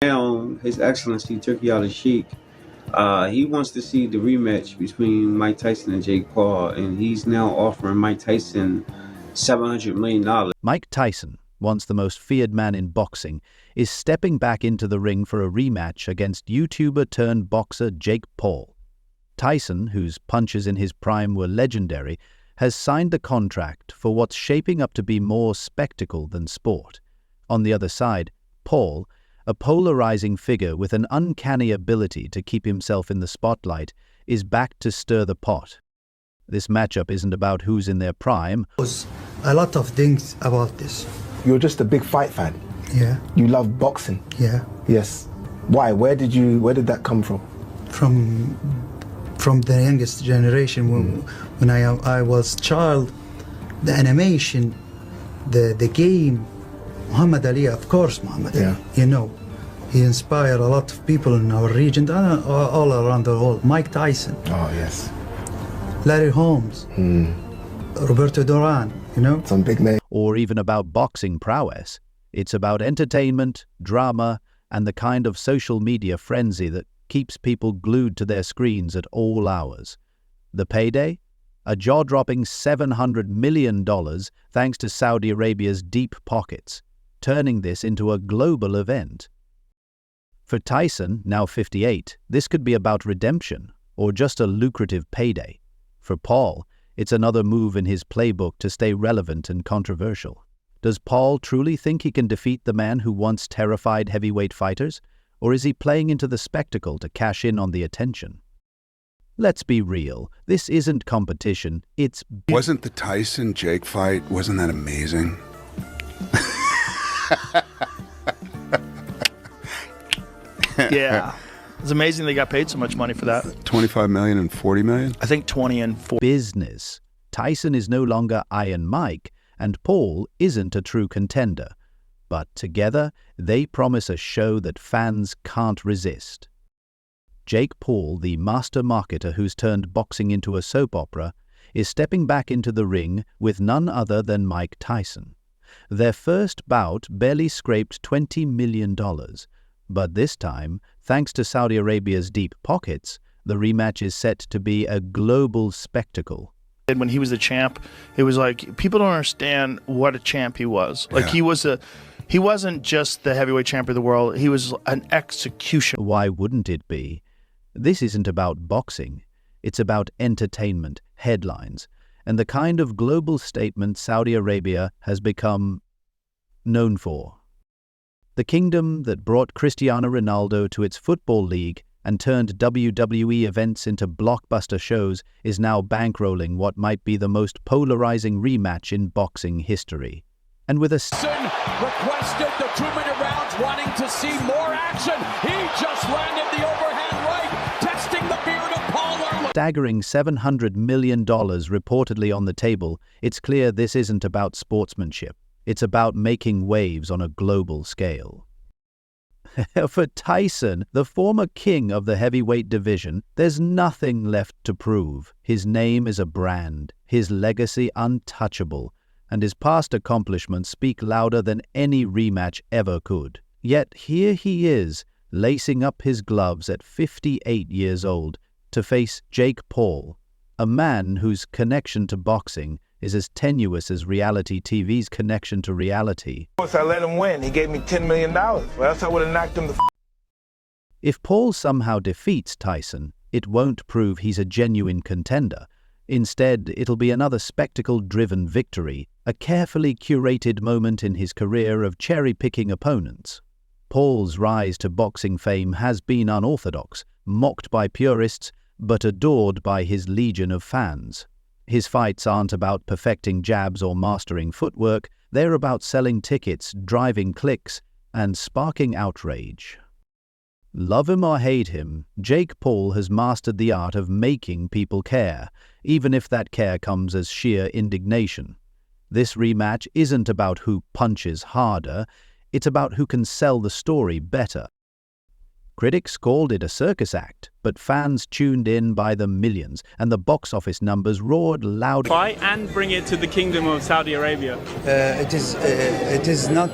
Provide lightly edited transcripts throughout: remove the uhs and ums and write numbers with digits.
Now, His Excellency Turkey Al Sheikh, he wants to see the rematch between Mike Tyson and Jake Paul, and he's now offering Mike Tyson $700 million. Mike Tyson, once the most feared man in boxing, is stepping back into the ring for a rematch against YouTuber-turned-boxer Jake Paul. Tyson, whose punches in his prime were legendary, has signed the contract for what's shaping up to be more spectacle than sport. On the other side, Paul, a polarizing figure with an uncanny ability to keep himself in the spotlight, is back to stir the pot. This matchup isn't about who's in their prime. There's a lot of things about this. You're just a big fight fan. Yeah. You love boxing. Yeah. Yes. Why? Where did that come from? From the youngest generation. When I was child, the animation, the game, Muhammad Ali, of course, Muhammad Ali. You know, he inspired a lot of people in our region, all around the world. Mike Tyson. Oh yes. Larry Holmes. Roberto Duran. You know, some big names. Or even about boxing prowess. It's about entertainment, drama, and the kind of social media frenzy that keeps people glued to their screens at all hours. The payday? A jaw-dropping $700 million thanks to Saudi Arabia's deep pockets, turning this into a global event. For Tyson, now 58, this could be about redemption, or just a lucrative payday. For Paul, it's another move in his playbook to stay relevant and controversial. Does Paul truly think he can defeat the man who once terrified heavyweight fighters? Or is he playing into the spectacle to cash in on the attention? Let's be real, this isn't competition, it's... Wasn't the Tyson-Jake fight, wasn't that amazing? Yeah. It's amazing they got paid so much money for that. 25 million and 40 million? I think 20 and 40. Business. Tyson is no longer Iron Mike, and Paul isn't a true contender. But together, they promise a show that fans can't resist. Jake Paul, the master marketer who's turned boxing into a soap opera, is stepping back into the ring with none other than Mike Tyson. Their first bout barely scraped $20 million. But this time, thanks to Saudi Arabia's deep pockets, the rematch is set to be a global spectacle. When he was the champ, it was like, people don't understand what a champ he was. Like, he wasn't just the heavyweight champion of the world, he was an executioner. Why wouldn't it be? This isn't about boxing. It's about entertainment, headlines, and the kind of global statement Saudi Arabia has become known for. The kingdom that brought Cristiano Ronaldo to its football league and turned WWE events into blockbuster shows is now bankrolling what might be the most polarizing rematch in boxing history. And with a requested the 2-minute rounds, wanting to see more action. He just landed the overhand right, testing the beard of Paul Erwin. Staggering $700 million reportedly on the table, it's clear this isn't about sportsmanship. It's about making waves on a global scale. For Tyson, the former king of the heavyweight division, there's nothing left to prove. His name is a brand, his legacy untouchable, and his past accomplishments speak louder than any rematch ever could. Yet here he is, lacing up his gloves at 58 years old to face Jake Paul, a man whose connection to boxing is as tenuous as reality TV's connection to reality. Of course, I let him win. He gave me $10 million. Or else I would have knocked him the If Paul somehow defeats Tyson, it won't prove he's a genuine contender. Instead, it'll be another spectacle-driven victory, a carefully curated moment in his career of cherry-picking opponents. Paul's rise to boxing fame has been unorthodox, mocked by purists, but adored by his legion of fans. His fights aren't about perfecting jabs or mastering footwork, they're about selling tickets, driving clicks, and sparking outrage. Love him or hate him, Jake Paul has mastered the art of making people care, even if that care comes as sheer indignation. This rematch isn't about who punches harder, it's about who can sell the story better. Critics called it a circus act, but fans tuned in by the millions, and the box office numbers roared loud. And bring it to the Kingdom of Saudi Arabia. It is not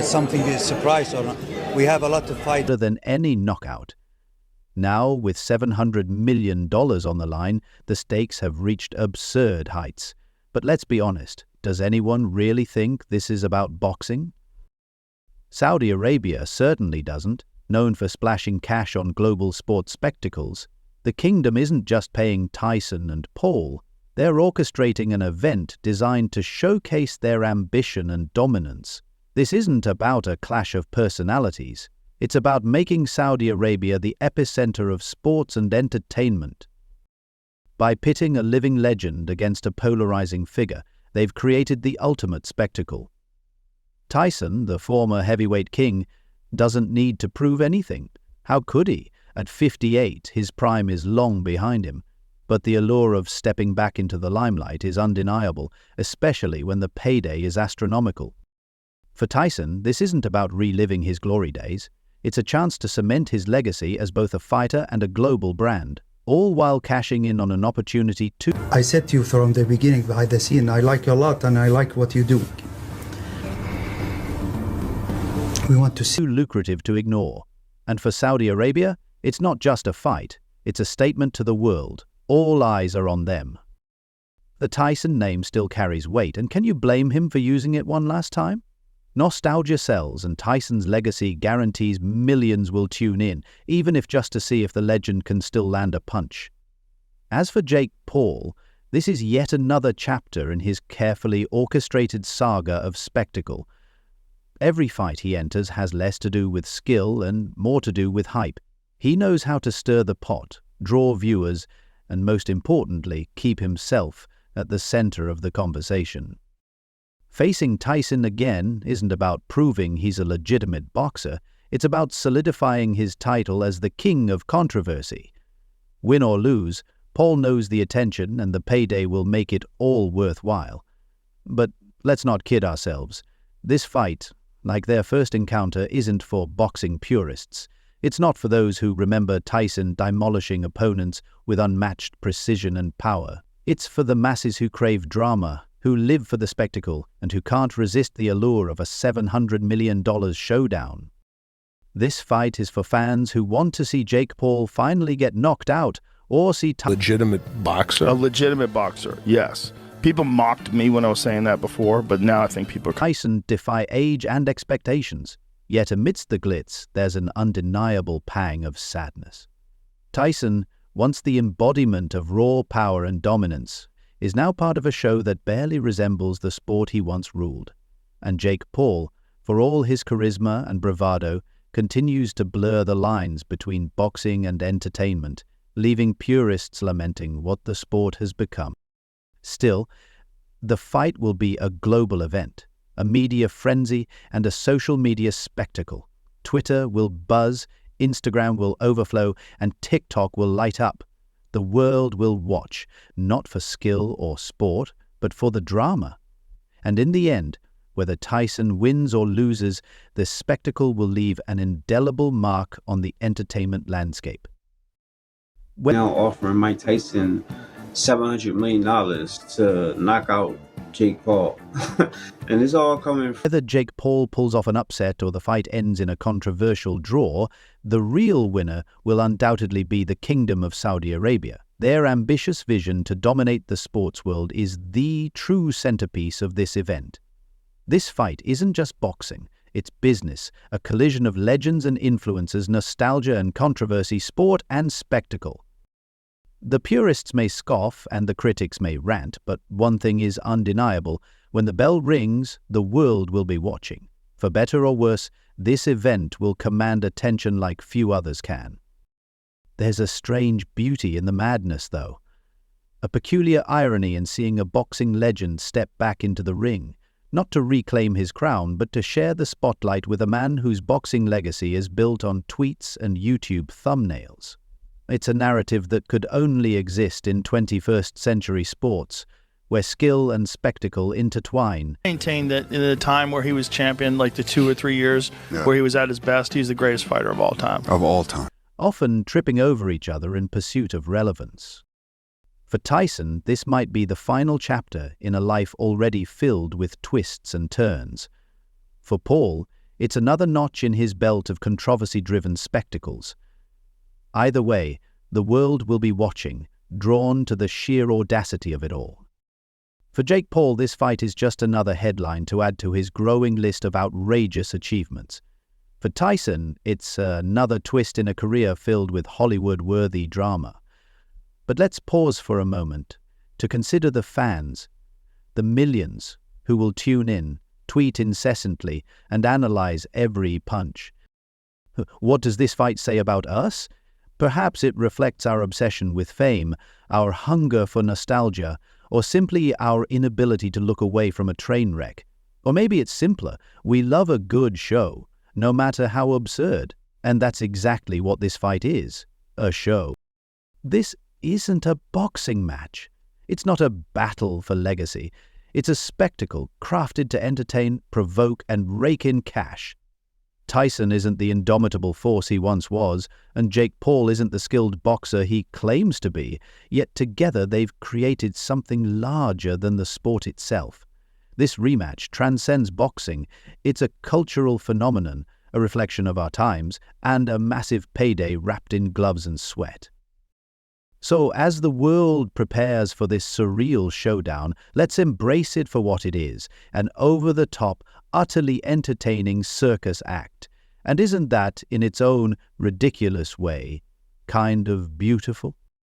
something to surprise or not. We have a lot to fight. Than any knockout. Now, with $700 million on the line, the stakes have reached absurd heights. But let's be honest, does anyone really think this is about boxing? Saudi Arabia certainly doesn't. Known for splashing cash on global sports spectacles, the kingdom isn't just paying Tyson and Paul. They're orchestrating an event designed to showcase their ambition and dominance. This isn't about a clash of personalities. It's about making Saudi Arabia the epicenter of sports and entertainment. By pitting a living legend against a polarizing figure, they've created the ultimate spectacle. Tyson, the former heavyweight king, doesn't need to prove anything. How could he? At 58, his prime is long behind him. But the allure of stepping back into the limelight is undeniable, especially when the payday is astronomical. For Tyson, this isn't about reliving his glory days. It's a chance to cement his legacy as both a fighter and a global brand, all while cashing in on an opportunity to... I said to you from the beginning behind the scene, I like you a lot and I like what you do. We want to see... Too lucrative to ignore. And for Saudi Arabia, it's not just a fight, it's a statement to the world. All eyes are on them. The Tyson name still carries weight, and can you blame him for using it one last time? Nostalgia sells, and Tyson's legacy guarantees millions will tune in, even if just to see if the legend can still land a punch. As for Jake Paul, this is yet another chapter in his carefully orchestrated saga of spectacle. Every fight he enters has less to do with skill and more to do with hype. He knows how to stir the pot, draw viewers, and most importantly, keep himself at the center of the conversation. Facing Tyson again isn't about proving he's a legitimate boxer, it's about solidifying his title as the king of controversy. Win or lose, Paul knows the attention and the payday will make it all worthwhile. But let's not kid ourselves. This fight, like their first encounter, isn't for boxing purists. It's not for those who remember Tyson demolishing opponents with unmatched precision and power. It's for the masses who crave drama, who live for the spectacle, and who can't resist the allure of a $700 million showdown. This fight is for fans who want to see Jake Paul finally get knocked out, or see Legitimate boxer? A legitimate boxer, yes. People mocked me when I was saying that before, but now I think people... Tyson defy age and expectations. Yet amidst the glitz, there's an undeniable pang of sadness. Tyson, once the embodiment of raw power and dominance, is now part of a show that barely resembles the sport he once ruled. And Jake Paul, for all his charisma and bravado, continues to blur the lines between boxing and entertainment, leaving purists lamenting what the sport has become. Still, the fight will be a global event, a media frenzy, and a social media spectacle. Twitter will buzz, Instagram will overflow, and TikTok will light up. The world will watch, not for skill or sport, but for the drama. And in the end, whether Tyson wins or loses, the spectacle will leave an indelible mark on the entertainment landscape. Now offering Mike Tyson $700 million to knock out Jake Paul. And it's all coming from... Whether Jake Paul pulls off an upset or the fight ends in a controversial draw, the real winner will undoubtedly be the Kingdom of Saudi Arabia. Their ambitious vision to dominate the sports world is the true centerpiece of this event. This fight isn't just boxing, it's business, a collision of legends and influencers, nostalgia and controversy, sport and spectacle. The purists may scoff and the critics may rant, but one thing is undeniable. When the bell rings, the world will be watching. For better or worse, this event will command attention like few others can. There's a strange beauty in the madness, though. A peculiar irony in seeing a boxing legend step back into the ring, not to reclaim his crown, but to share the spotlight with a man whose boxing legacy is built on tweets and YouTube thumbnails. It's a narrative that could only exist in 21st century sports, where skill and spectacle intertwine. Maintain that in the time where he was champion, like the 2 or 3 years where he was at his best, he's the greatest fighter of all time. Of all time. often tripping over each other in pursuit of relevance. For Tyson, this might be the final chapter in a life already filled with twists and turns. For Paul, it's another notch in his belt of controversy-driven spectacles. Either way, the world will be watching, drawn to the sheer audacity of it all. For Jake Paul, this fight is just another headline to add to his growing list of outrageous achievements. For Tyson, it's another twist in a career filled with Hollywood-worthy drama. But let's pause for a moment to consider the fans, the millions who will tune in, tweet incessantly, and analyze every punch. What does this fight say about us? Perhaps it reflects our obsession with fame, our hunger for nostalgia, or simply our inability to look away from a train wreck. Or maybe it's simpler, we love a good show, no matter how absurd, and that's exactly what this fight is, a show. This isn't a boxing match. It's not a battle for legacy. It's a spectacle crafted to entertain, provoke, and rake in cash. Tyson isn't the indomitable force he once was, and Jake Paul isn't the skilled boxer he claims to be, yet together they've created something larger than the sport itself. This rematch transcends boxing. It's a cultural phenomenon, a reflection of our times, and a massive payday wrapped in gloves and sweat. So, as the world prepares for this surreal showdown, let's embrace it for what it is, an over-the-top, utterly entertaining circus act. And isn't that, in its own ridiculous way, kind of beautiful?